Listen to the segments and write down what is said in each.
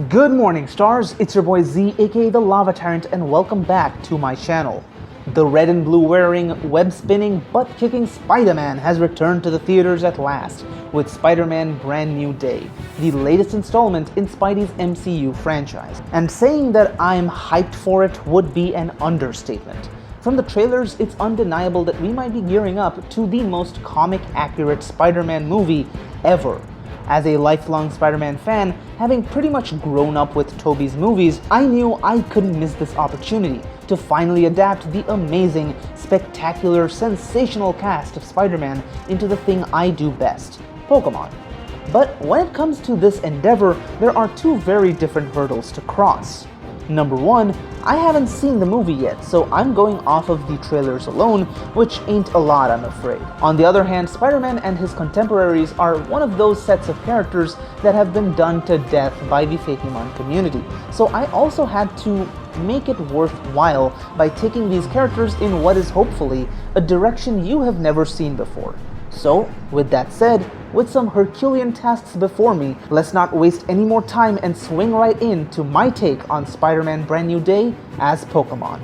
Good morning, stars. It's your boy Z, aka the LavaTyrant, and welcome back to my channel. The red and blue wearing, web-spinning, butt-kicking Spider-Man has returned to the theaters at last with Spider-Man Brand New Day, the latest installment in Spidey's MCU franchise. And saying that I'm hyped for it would be an understatement. From the trailers, it's undeniable that we might be gearing up to the most comic-accurate Spider-Man movie ever. As a lifelong Spider-Man fan, having pretty much grown up with Tobey's movies, I knew I couldn't miss this opportunity to finally adapt the amazing, spectacular, sensational cast of Spider-Man into the thing I do best, Pokemon. But when it comes to this endeavor, there are two very different hurdles to cross. Number one, I haven't seen the movie yet, so I'm going off of the trailers alone, which ain't a lot, I'm afraid. On the other hand, Spider-Man and his contemporaries are one of those sets of characters that have been done to death by the fakemon community, so I also had to make it worthwhile by taking these characters in what is hopefully a direction you have never seen before. So, with that said, with some Herculean tasks before me, let's not waste any more time and swing right into my take on Spider-Man Brand New Day as Pokemon.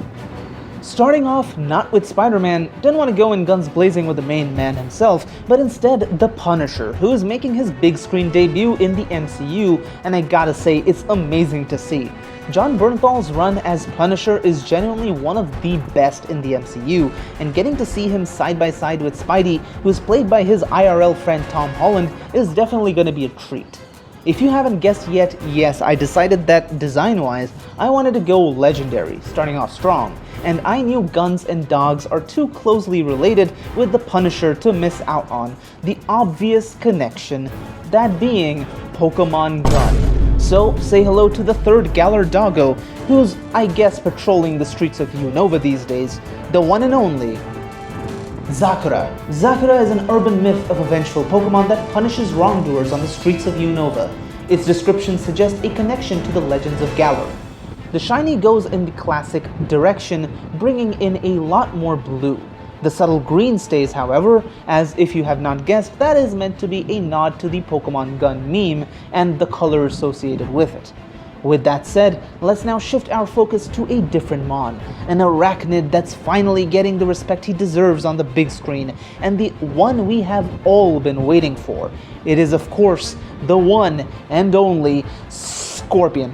Starting off not with Spider-Man, didn't want to go in guns blazing with the main man himself, but instead the Punisher, who is making his big screen debut in the MCU, and I gotta say, it's amazing to see. Jon Bernthal's run as Punisher is genuinely one of the best in the MCU, and getting to see him side by side with Spidey, who's played by his IRL friend Tom Holland, is definitely gonna be a treat. If you haven't guessed yet, yes, I decided that design-wise, I wanted to go legendary, starting off strong, and I knew guns and dogs are too closely related with the Punisher to miss out on the obvious connection, that being Pokemon Gun. So, say hello to the third Galar Doggo, who's, I guess, patrolling the streets of Unova these days, the one and only Zakura. Zakura is an urban myth of a vengeful Pokemon that punishes wrongdoers on the streets of Unova. Its description suggests a connection to the legends of Galar. The shiny goes in the classic direction, bringing in a lot more blue. The subtle green stays, however, as if you have not guessed, that is meant to be a nod to the Pokemon Gun meme and the color associated with it. With that said, let's now shift our focus to a different Mon, an arachnid that's finally getting the respect he deserves on the big screen, and the one we have all been waiting for. It is, of course, the one and only Scorpion.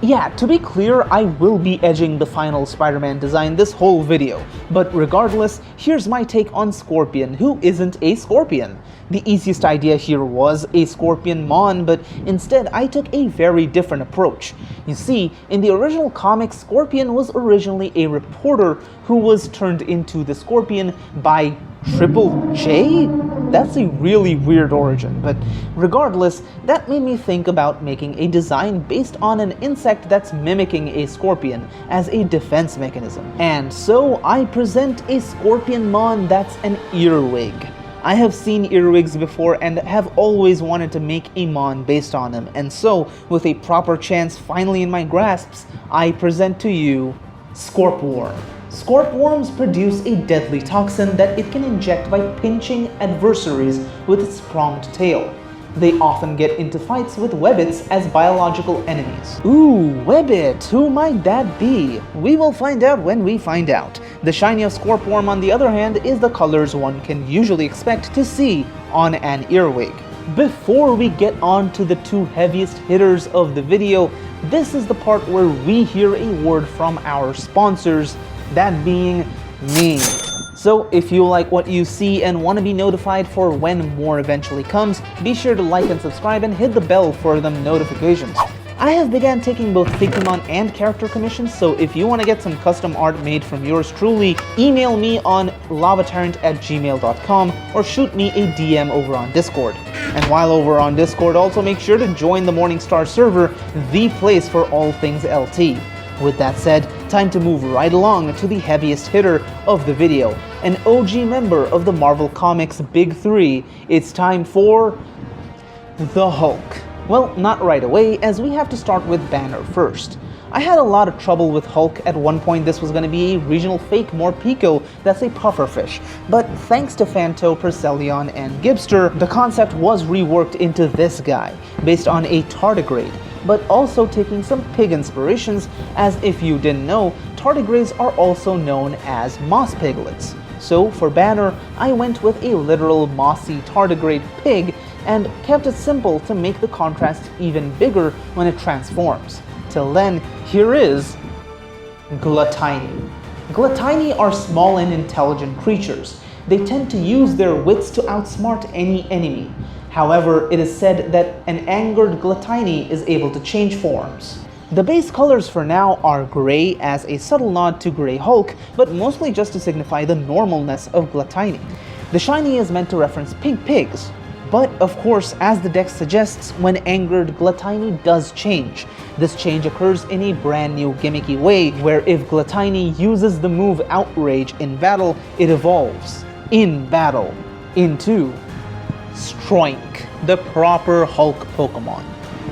Yeah, to be clear, I will be edging the final Spider-Man design this whole video, but regardless, here's my take on Scorpion, who isn't a Scorpion. The easiest idea here was a Scorpion Mon, but instead I took a very different approach. You see, in the original comics, Scorpion was originally a reporter who was turned into the Scorpion by Triple J? That's a really weird origin, but regardless, that made me think about making a design based on an insect that's mimicking a scorpion as a defense mechanism. And so I present a Scorpion Mon that's an earwig. I have seen earwigs before and have always wanted to make a Mon based on them, and so, with a proper chance finally in my grasps, I present to you Scorpworm. Scorpworms produce a deadly toxin that it can inject by pinching adversaries with its pronged tail. They often get into fights with Webbits as biological enemies. Ooh, Webbit, who might that be? We will find out when we find out. The shiny of Scorpworm, on the other hand, is the colors one can usually expect to see on an earwig. Before we get on to the two heaviest hitters of the video, this is the part where we hear a word from our sponsors, that being me. So if you like what you see and want to be notified for when more eventually comes, be sure to like and subscribe and hit the bell for them notifications. I have began taking both Fakemon and character commissions, so if you want to get some custom art made from yours truly, email me on lavatyrant@gmail.com or shoot me a DM over on Discord. And while over on Discord, also make sure to join the Morningstar server, the place for all things LT. With that said, time to move right along to the heaviest hitter of the video, an OG member of the Marvel Comics Big Three. It's time for the Hulk. Well, not right away, as we have to start with Banner first. I had a lot of trouble with Hulk. At one point this was going to be a regional fake Morpeko that's a pufferfish, but thanks to Fanto, Perselion, and Gibster, the concept was reworked into this guy, based on a tardigrade. but also taking some pig inspirations, as if you didn't know, tardigrades are also known as moss piglets. So for banner, I went with a literal mossy tardigrade pig and kept it simple to make the contrast even bigger when it transforms. Till then, here is Gluttiny. Gluttiny are small and intelligent creatures. They tend to use their wits to outsmart any enemy. However, it is said that an angered Gluttiny is able to change forms. The base colors for now are gray, as a subtle nod to Grey Hulk, but mostly just to signify the normalness of Gluttiny. The shiny is meant to reference pink pigs. But of course, as the deck suggests, when angered, Gluttiny does change. This change occurs in a brand new gimmicky way, where if Gluttiny uses the move Outrage in battle, it evolves, in battle, into Stroink, the proper Hulk Pokemon.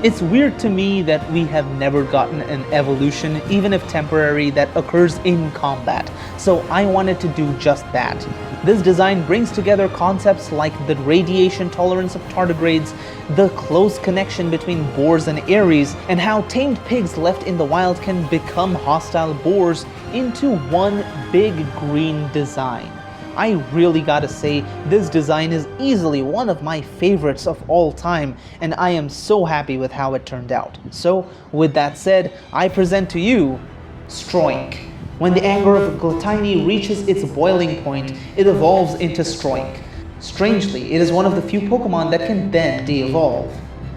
It's weird to me that we have never gotten an evolution, even if temporary, that occurs in combat, so I wanted to do just that. This design brings together concepts like the radiation tolerance of tardigrades, the close connection between boars and Aries, and how tamed pigs left in the wild can become hostile boars into one big green design. I really gotta say, this design is easily one of my favorites of all time, and I am so happy with how it turned out. So, with that said, I present to you Stroink. When the anger of Gluttiny reaches its boiling point, it evolves into Stroink. Strangely, it is one of the few Pokemon that can then de-evolve.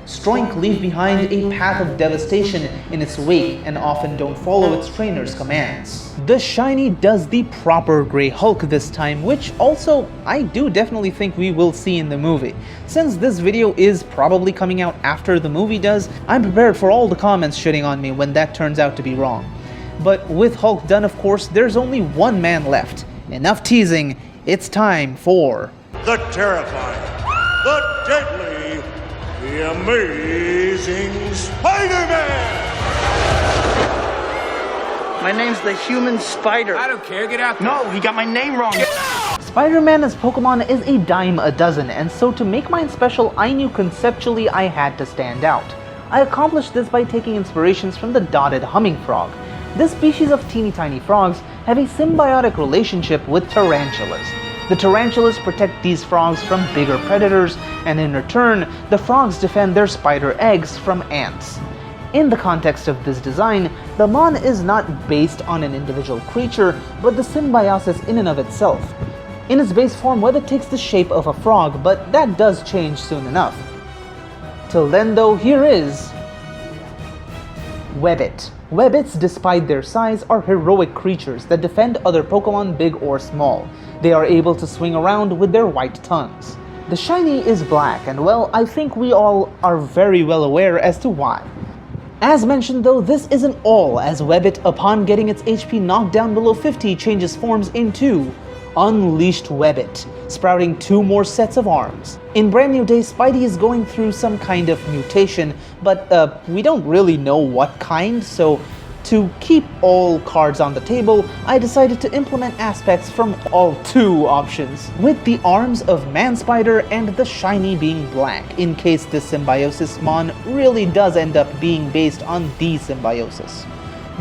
Stroink leave behind a path of devastation in its wake and often don't follow its trainer's commands. The shiny does the proper Grey Hulk this time, which also I do definitely think we will see in the movie. Since this video is probably coming out after the movie does, I'm prepared for all the comments shitting on me when that turns out to be wrong. But with Hulk done, of course, there's only one man left. Enough teasing, it's time for the terrifying, the deadly, the amazing Spider-Man! My name's the Human Spider. I don't care, get out there. No, he got my name wrong. Spider-Man as Pokemon is a dime a dozen, and so to make mine special, I knew conceptually I had to stand out. I accomplished this by taking inspirations from the dotted humming frog. This species of teeny tiny frogs have a symbiotic relationship with tarantulas. The tarantulas protect these frogs from bigger predators, and in return, the frogs defend their spider eggs from ants. In the context of this design, the mon is not based on an individual creature, but the symbiosis in and of itself. In its base form, Webbit takes the shape of a frog, but that does change soon enough. Till then though, here is Webbit. Webbits, despite their size, are heroic creatures that defend other Pokemon, big or small. They are able to swing around with their white tongues. The shiny is black, and well, I think we all are very well aware as to why. As mentioned though, this isn't all, as Webbit, upon getting its HP knocked down below 50, changes forms into Unleashed Webbit, sprouting 2 more sets of arms. In Brand New Day, Spidey is going through some kind of mutation, but we don't really know what kind, so to keep all cards on the table, I decided to implement aspects from all 2 options, with the arms of Man-Spider and the shiny being black, in case the symbiosis mon really does end up being based on the symbiosis.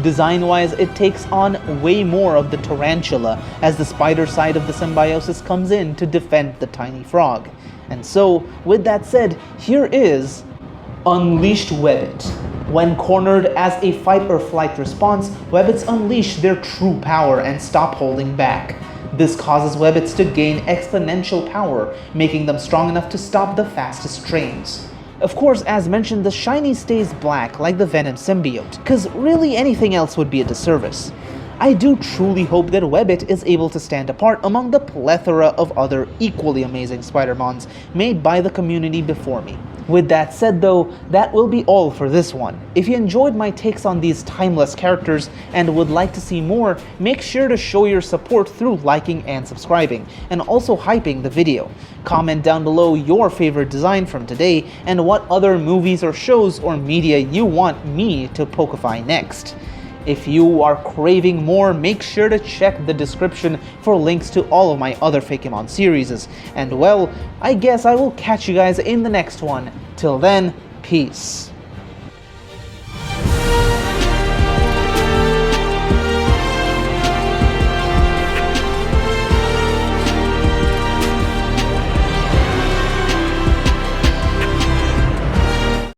Design-wise, it takes on way more of the tarantula, as the spider side of the symbiosis comes in to defend the tiny frog. And so, with that said, here is Unleashed Webbit. When cornered as a fight or flight response, Webbits unleash their true power and stop holding back. This causes Webbits to gain exponential power, making them strong enough to stop the fastest trains. Of course, as mentioned, the shiny stays black like the Venom symbiote, cause really anything else would be a disservice. I do truly hope that Webbit is able to stand apart among the plethora of other equally amazing Spider-Mons made by the community before me. With that said though, that will be all for this one. If you enjoyed my takes on these timeless characters and would like to see more, make sure to show your support through liking and subscribing, and also hyping the video. Comment down below your favorite design from today and what other movies or shows or media you want me to Pokify next. If you are craving more, make sure to check the description for links to all of my other Fakemon series. And well, I guess I will catch you guys in the next one. Till then, peace.